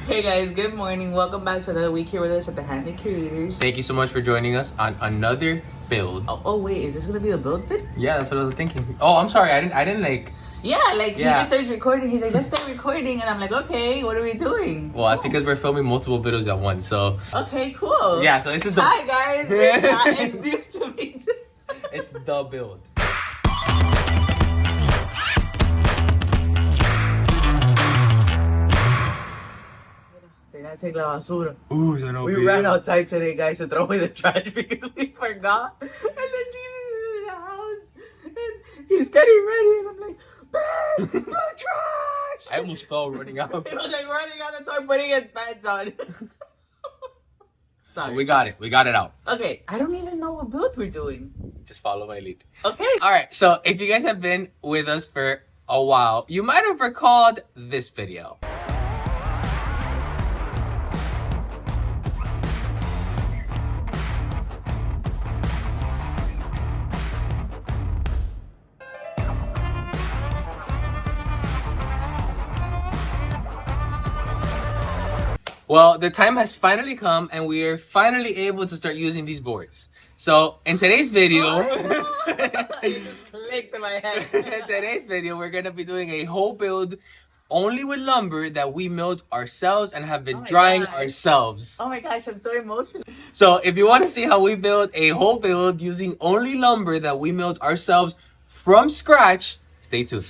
Hey guys, good morning. Welcome back to another week here with us at the Handy Creators. Thank you so much for joining us on another build. Oh wait, is this gonna be the build vid? Yeah, that's what I was thinking. Oh, I'm sorry. I didn't like. Yeah, he just starts recording. He's like, let's start recording, and I'm like, okay, what are we doing? Well, that's because we're filming multiple videos at once. So. Okay, cool. Yeah, so this is the. Hi guys, it's news to me too. It's the build. They're gonna take la basura. Ooh, so no. We ran outside today, guys, to throw away the trash because we forgot. And then Jesus is in the house, and he's getting ready, and I'm like, Ben, the trash! I almost fell running out. He was like running out the door, putting his pants on. Sorry. We got it. We got it out. Okay, I don't even know what build we're doing. Just follow my lead. Okay. All right. So if you guys have been with us for a while, you might have recalled this video. Well, the time has finally come and we are finally able to start using these boards. So, in today's video... It just clicked in my head. In today's video, we're going to be doing a whole build only with lumber that we milled ourselves and have been drying ourselves. Oh my gosh, I'm so emotional. So, if you want to see how we build a whole build using only lumber that we milled ourselves from scratch, stay tuned.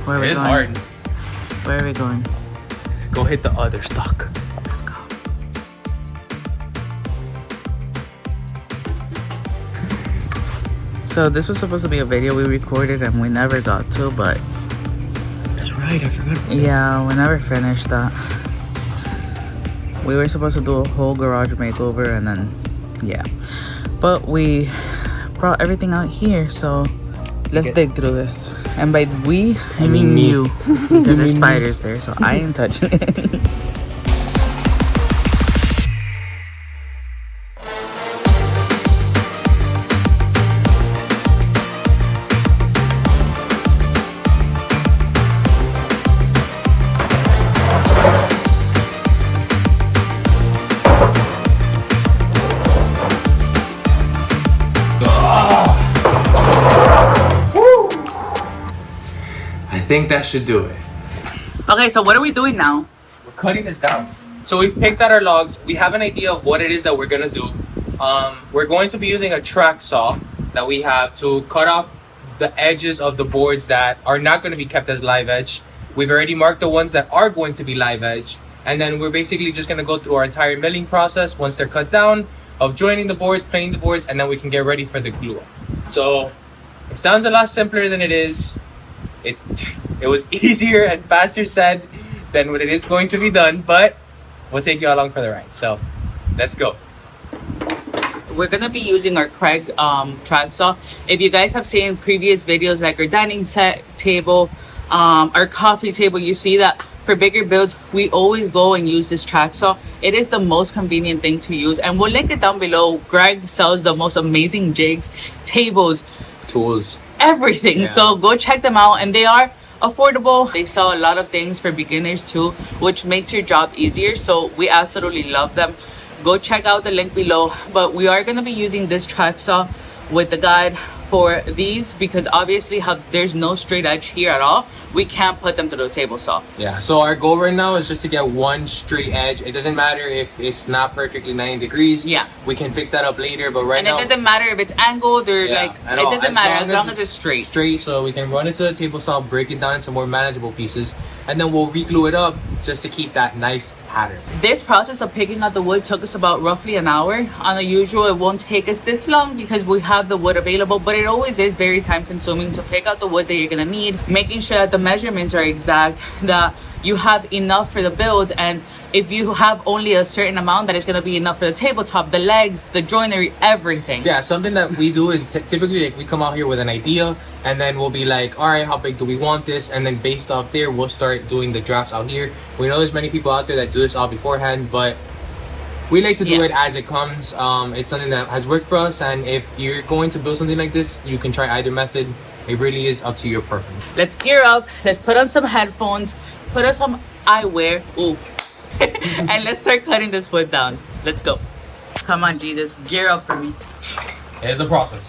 Where are we It is going? hard. Where are we going? Go hit the other stock. Let's go. So this was supposed to be a video we recorded and we never got to, but That's right, I forgot. yeah, we never finished that. We were supposed to do a whole garage makeover and then yeah, but we brought everything out here, so let's dig through this. And by we, I mean you, because there's spiders there, so I ain't touching it. I think that should do it. Okay, so what are we doing now? We're cutting this down. So we've picked out our logs. We have an idea of what it is that we're gonna do. We're going to be using a track saw that we have to cut off the edges of the boards that are not going to be kept as live edge. We've already marked the ones that are going to be live edge, and then we're basically just gonna go through our entire milling process once they're cut down of joining the boards, planing the boards, and then we can get ready for the glue. So it sounds a lot simpler than it is. It was easier and faster said than what it is going to be done, but we'll take you along for the ride. So let's go. We're gonna be using our Craig track saw. If you guys have seen previous videos like our dining set table, our coffee table, you see that for bigger builds we always go and use this track saw. It is the most convenient thing to use, and we'll link it down below. Greg sells the most amazing jigs, tables, Tools. everything. Yeah. So go check them out, and they are affordable. They sell a lot of things for beginners too, which makes your job easier, so we absolutely love them. Go check out the link below. But we are going to be using this track saw with the guide for these because obviously there's no straight edge here at all. We can't put them through the table saw. Yeah, so our goal right now is just to get one straight edge. It doesn't matter if it's not perfectly 90 degrees. Yeah. We can fix that up later, but right now... And it doesn't matter if it's angled or like, it doesn't matter as long as it's straight. Straight, so we can run it to the table saw, break it down into more manageable pieces, and then we'll re-glue it up just to keep that nice pattern. This process of picking out the wood took us about roughly an hour. On the usual, it won't take us this long because we have the wood available, but it always is very time consuming to pick out the wood that you're gonna need, making sure that the measurements are exact, that you have enough for the build, and if you have only a certain amount, that is going to be enough for the tabletop, the legs, the joinery, everything. So yeah, something that we do is typically like we come out here with an idea, and then we'll be like, all right, how big do we want this? And then based off there, we'll start doing the drafts out here. We know there's many people out there that do this all beforehand, but we like to do it as it comes. It's something that has worked for us, and if you're going to build something like this, you can try either method. It really is up to your preference. Let's gear up. Let's put on some headphones. Put on some eyewear. Ooh. And let's start cutting this wood down. Let's go. Come on, Jesus. Gear up for me. It's a process.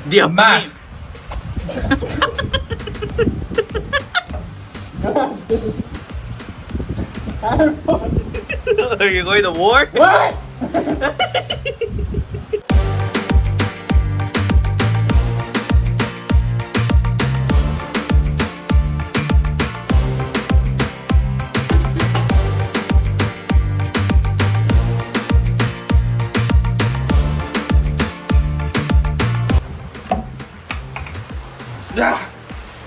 The mask. Are you going to war? What?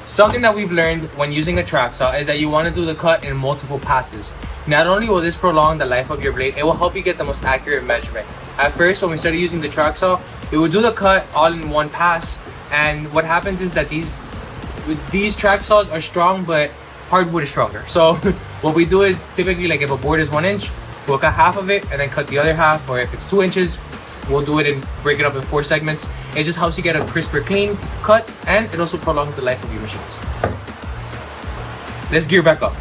Something that we've learned when using a track saw is that you want to do the cut in multiple passes. Not only will this prolong the life of your blade, it will help you get the most accurate measurement. At first, when we started using the track saw, we would do the cut all in one pass, and what happens is that these track saws are strong, but hardwood is stronger. So what we do is typically, like if a board is 1 inch, we'll cut half of it and then cut the other half, or if it's 2 inches, we'll do it and break it up in 4 segments. It just helps you get a crisper, clean cut, and it also prolongs the life of your machines. Let's gear back up.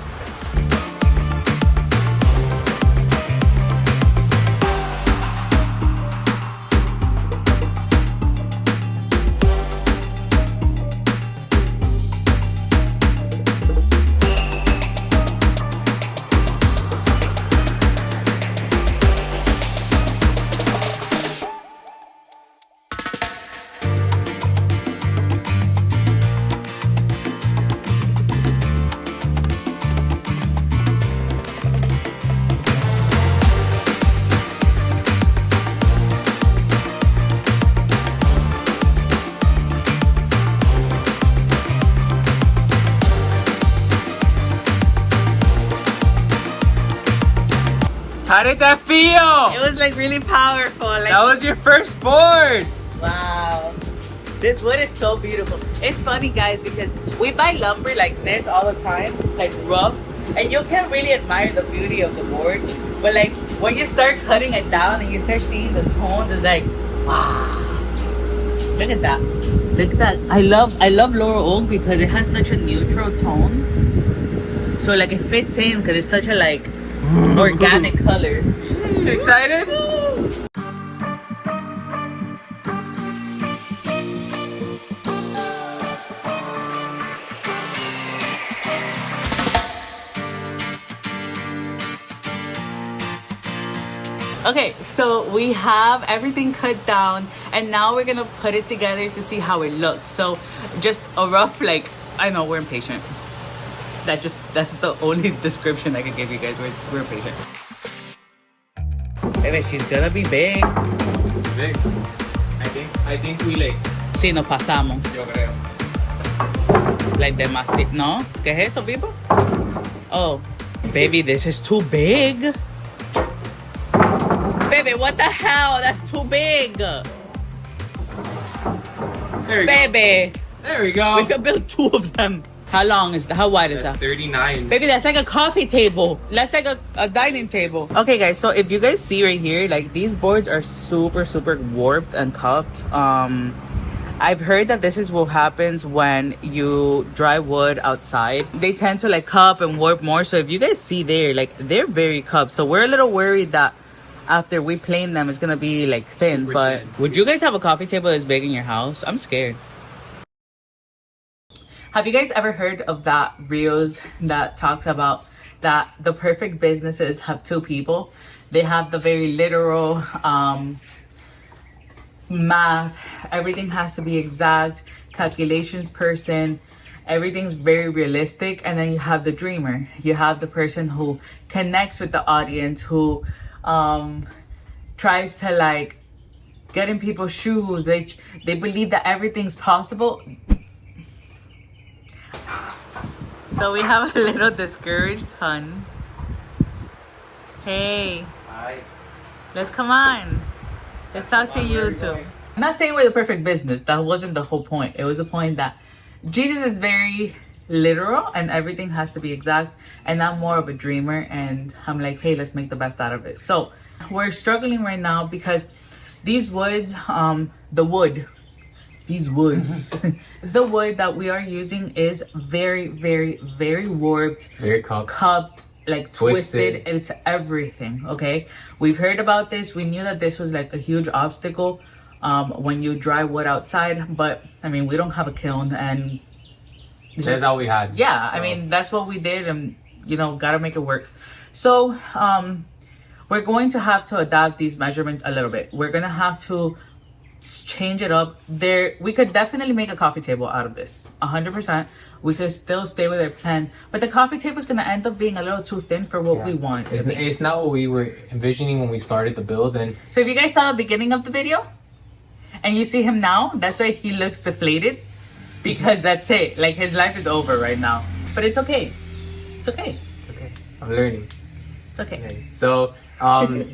How did that feel? It was like really powerful. Like, That was your first board! wow. This wood is so beautiful. It's funny, guys, because we buy lumber like this all the time, like rough, and you can't really admire the beauty of the board. But like when you start cutting it down and you start seeing the tones, it's like, wow. Look at that. Look at that. I love laurel oak because it has such a neutral tone. So like it fits in because it's such a like organic color. You excited? Okay, so we have everything cut down and now we're gonna put it together to see how it looks. So just a rough, like, I know we're impatient. That's the only description I can give you guys. We're impatient. Baby, she's gonna be big. Big. I think we like. Sí, nos pasamos. Yo creo. Like demasiado. No? ¿Qué es eso, Bibo? Oh, baby, this is too big. Baby, what the hell? That's too big. There we go. Baby, There we go. we could build 2 of them. How long is that? How wide is that? 39. Baby, that's like a coffee table. That's like a dining table. Okay, guys, so if you guys see right here, like these boards are super, super warped and cupped. I've heard that this is what happens when you dry wood outside. They tend to like cup and warp more. So if you guys see there, like they're very cupped. So we're a little worried that after we plane them, it's gonna be like thin. Super but thin. would you guys have a coffee table that's big in your house? I'm scared. Have you guys ever heard of that reels that talks about that the perfect businesses have 2 people? They have the very literal math. Everything has to be exact, calculations person. Everything's very realistic. And then you have the dreamer. You have the person who connects with the audience, who tries to like get in people's shoes. They believe that everything's possible. So we have a little discouraged hun Hey, Hi. let's come on. Let's talk to you too. I'm not saying we're the perfect business. That wasn't the whole point. It was the point that Jesus is very literal and everything has to be exact. And I'm more of a dreamer. And I'm like, hey, let's make the best out of it. So we're struggling right now because these woods, the wood the wood that we are using is very, very, very warped, Very cupped, like twisted. It's everything. Okay, we've heard about this. We knew that this was like a huge obstacle when you dry wood outside, but I mean, we don't have a kiln, and That's all we had. yeah, So. I mean, that's what we did, and gotta make it work. So we're going to have to adapt these measurements a little bit. We're gonna have to change it up. We could definitely make a coffee table out of this, 100%. We could still stay with our plan, but the coffee table is going to end up being a little too thin for what we want. It's not what we were envisioning when we started the build. And so if you guys saw the beginning of the video and you see him now, that's why he looks deflated, because that's it. Like, his life is over right now, but it's okay. It's okay. It's okay. I'm learning. It's okay. So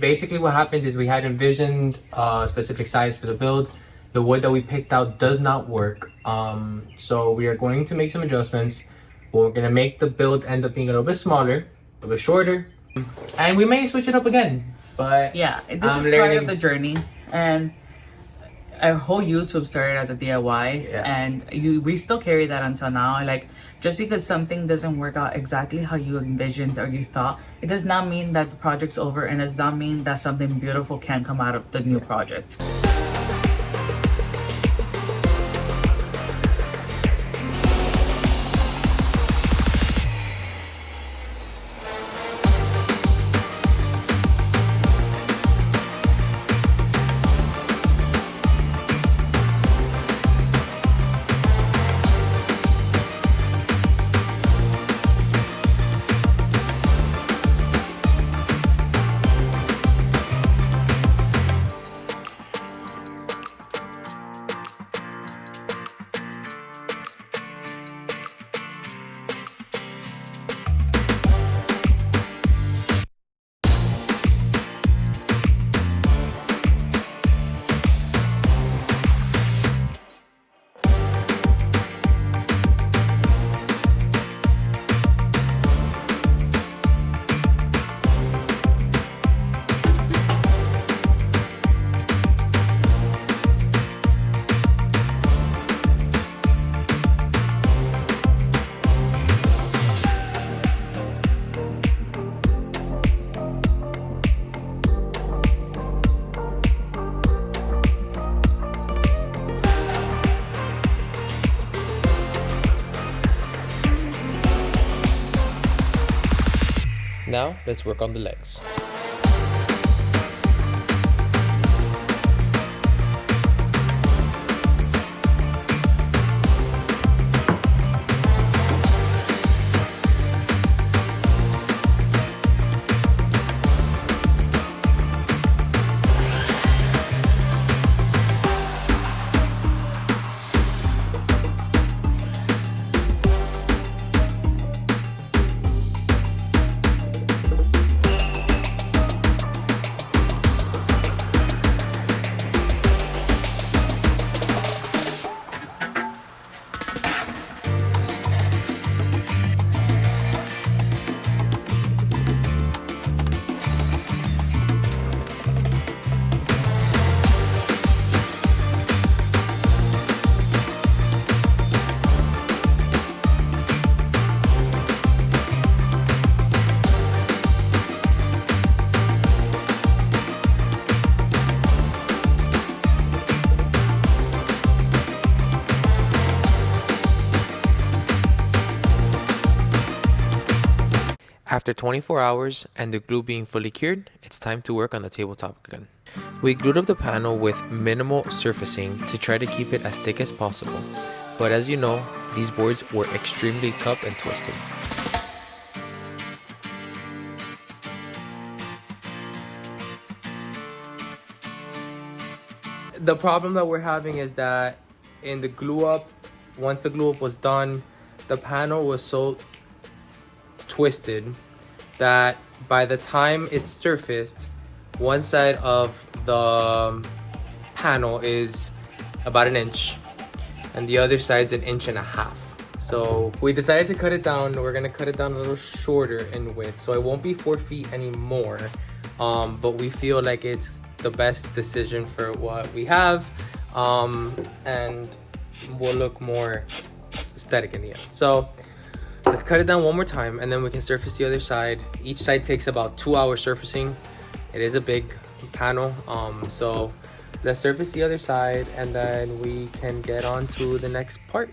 basically what happened is we had envisioned a specific size for the build. The wood that we picked out does not work. So we are going to make some adjustments. We're going to make the build end up being a little bit smaller, a little bit shorter, and we may switch it up again. But yeah, this is part of the journey. And our whole YouTube started as a DIY, and we still carry that until now. Like, just because something doesn't work out exactly how you envisioned or you thought, it does not mean that the project's over, and it does not mean that something beautiful can come out of the new project. now let's work on the legs. After 24 hours and the glue being fully cured, it's time to work on the tabletop again. We glued up the panel with minimal surfacing to try to keep it as thick as possible, but as you know, these boards were extremely cupped and twisted. The problem that we're having is that in the glue up, once the glue up was done, the panel was so twisted that by the time it's surfaced, one side of the panel is about an inch and the other side's an inch and a half. So we decided to cut it down. We're gonna cut it down a little shorter in width, so it won't be 4 feet anymore. But we feel like it's the best decision for what we have, and will look more aesthetic in the end. So let's cut it down one more time and then we can surface the other side. Each side takes about 2 hours surfacing. It is a big panel, so let's surface the other side and then we can get on to the next part.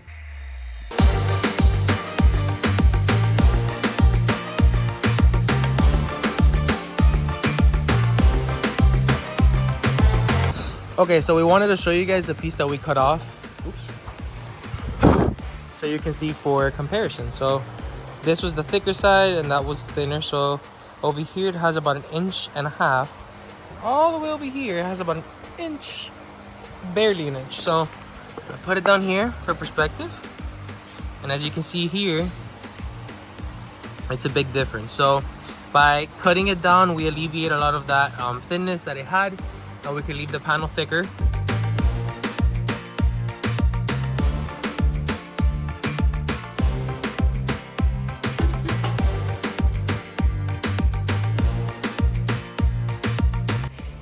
Okay, so we wanted to show you guys the piece that we cut off. Oops. So you can see for comparison. So this was the thicker side and that was thinner. So over here it has about 1.5 inches. All the way over here it has about 1 inch, barely 1 inch. So I put it down here for perspective. And as you can see here, it's a big difference. So by cutting it down, we alleviate a lot of that thinness that it had. And we can leave the panel thicker.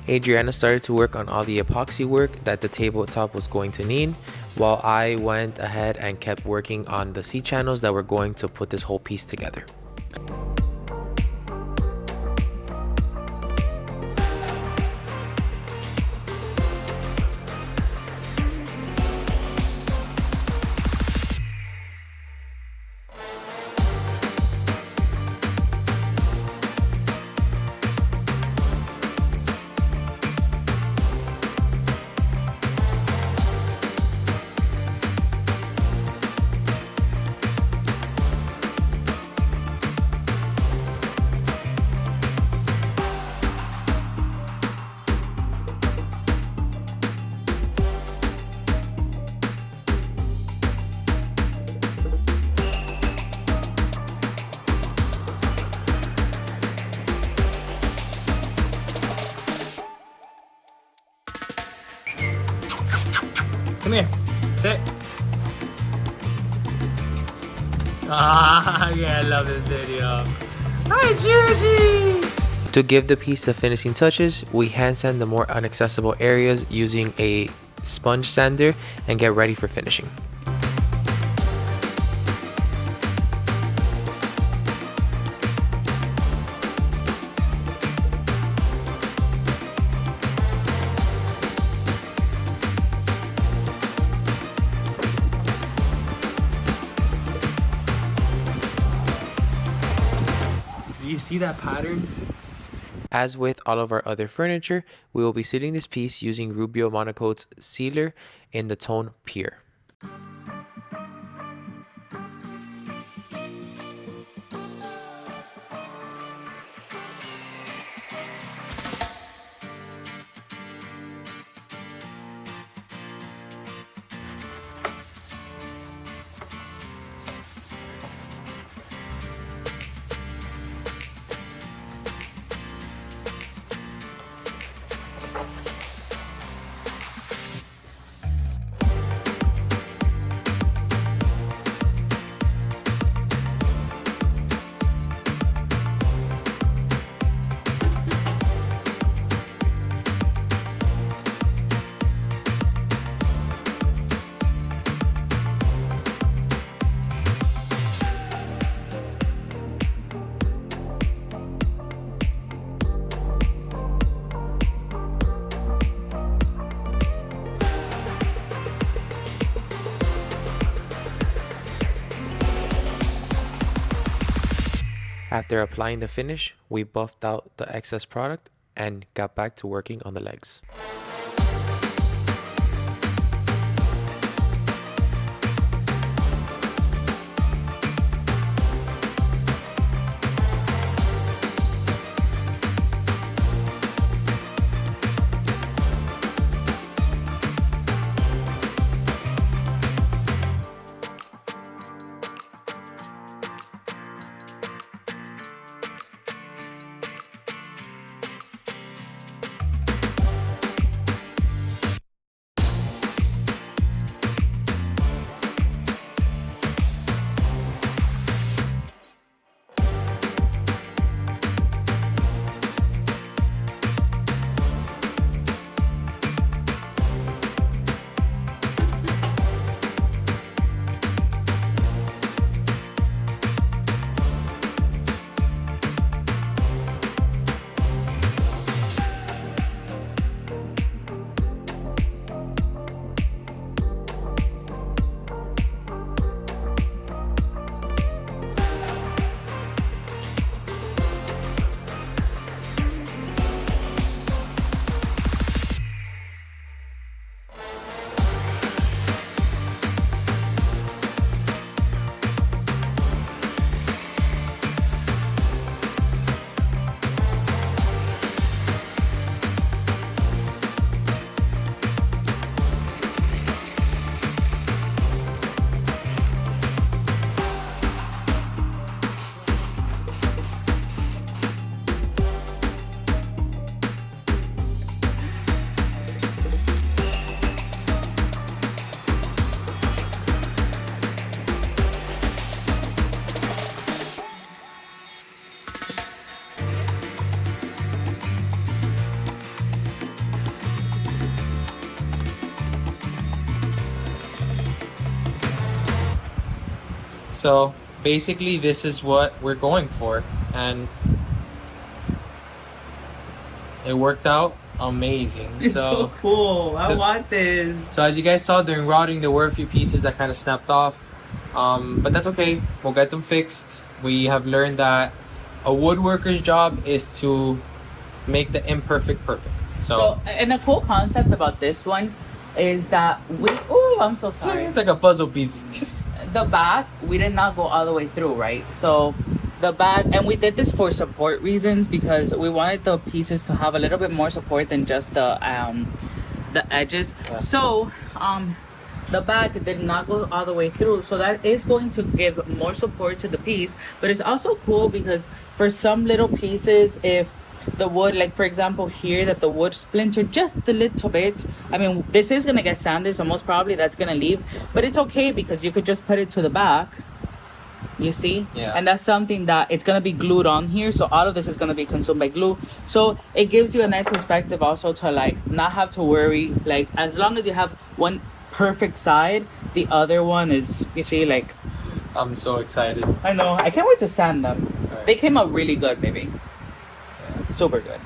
Adriana started to work on all the epoxy work that the tabletop was going to need, while I went ahead and kept working on the C-channels that were going to put this whole piece together. Come here, sit. Ah, yeah, I love this video. Hi, Gigi! To give the piece the finishing touches, we hand sand the more inaccessible areas using a sponge sander and get ready for finishing. You see that pattern? As with all of our other furniture, we will be sealing this piece using Rubio Monocoat's sealer in the tone Pure. After applying the finish, we buffed out the excess product and got back to working on the legs. So basically this is what we're going for, and it worked out amazing. It's so cool. I want this. So as you guys saw during routing, there were a few pieces that kind of snapped off, but that's okay. We'll get them fixed. We have learned that a woodworker's job is to make the imperfect perfect. So and the cool concept about this one is that I'm so sorry. it's like a puzzle piece. The back, we did not go all the way through, right? So the back, and we did this for support reasons, because we wanted the pieces to have a little bit more support than just the edges. Yeah. So the back did not go all the way through, so that is going to give more support to the piece. But it's also cool because for some little pieces, if the wood, like for example here, that the wood splintered just a little bit, I mean, this is gonna get sanded, so most probably that's gonna leave, but it's okay because you could just put it to the back, you see. Yeah. And that's something that it's gonna be glued on here, so all of this is gonna be consumed by glue, so it gives you a nice perspective also to like not have to worry, like as long as you have one perfect side, the other one is, you see, like, I'm so excited. I know, I can't wait to sand them. Right. They came out really good, baby. Super good.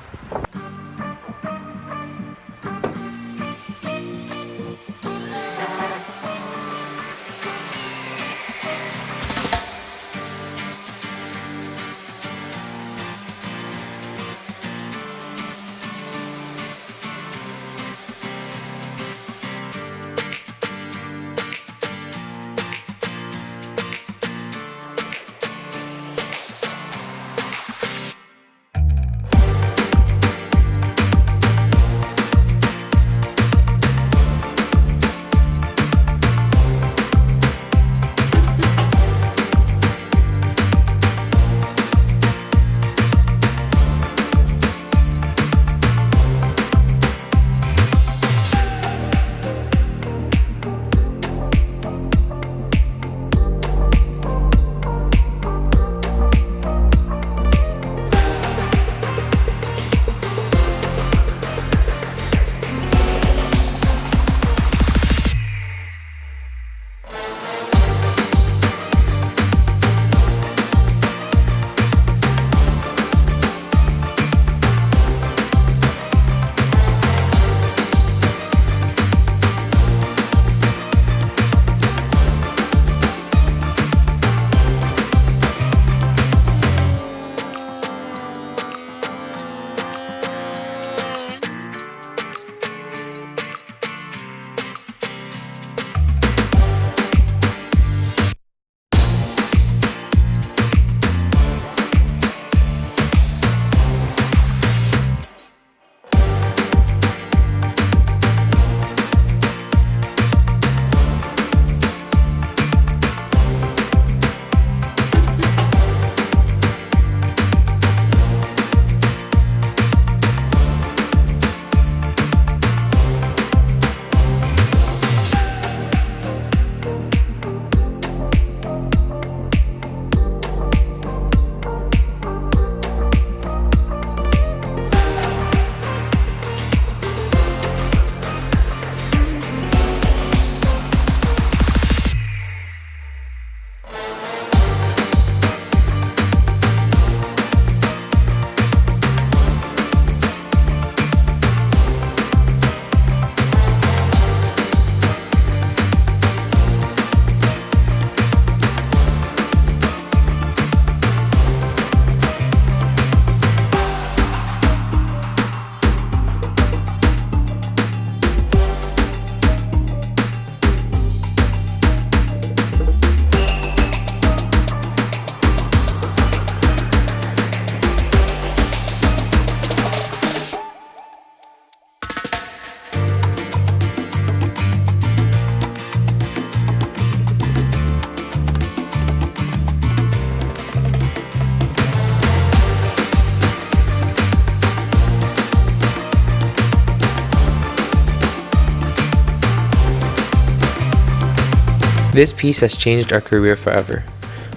This piece has changed our career forever.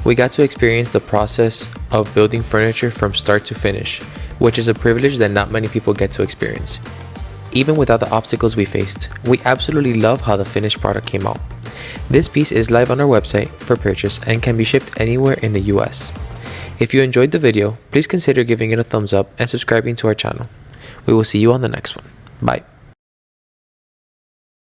We got to experience the process of building furniture from start to finish, which is a privilege that not many people get to experience. Even without the obstacles we faced, we absolutely love how the finished product came out. This piece is live on our website for purchase and can be shipped anywhere in the US. If you enjoyed the video, please consider giving it a thumbs up and subscribing to our channel. We will see you on the next one. Bye.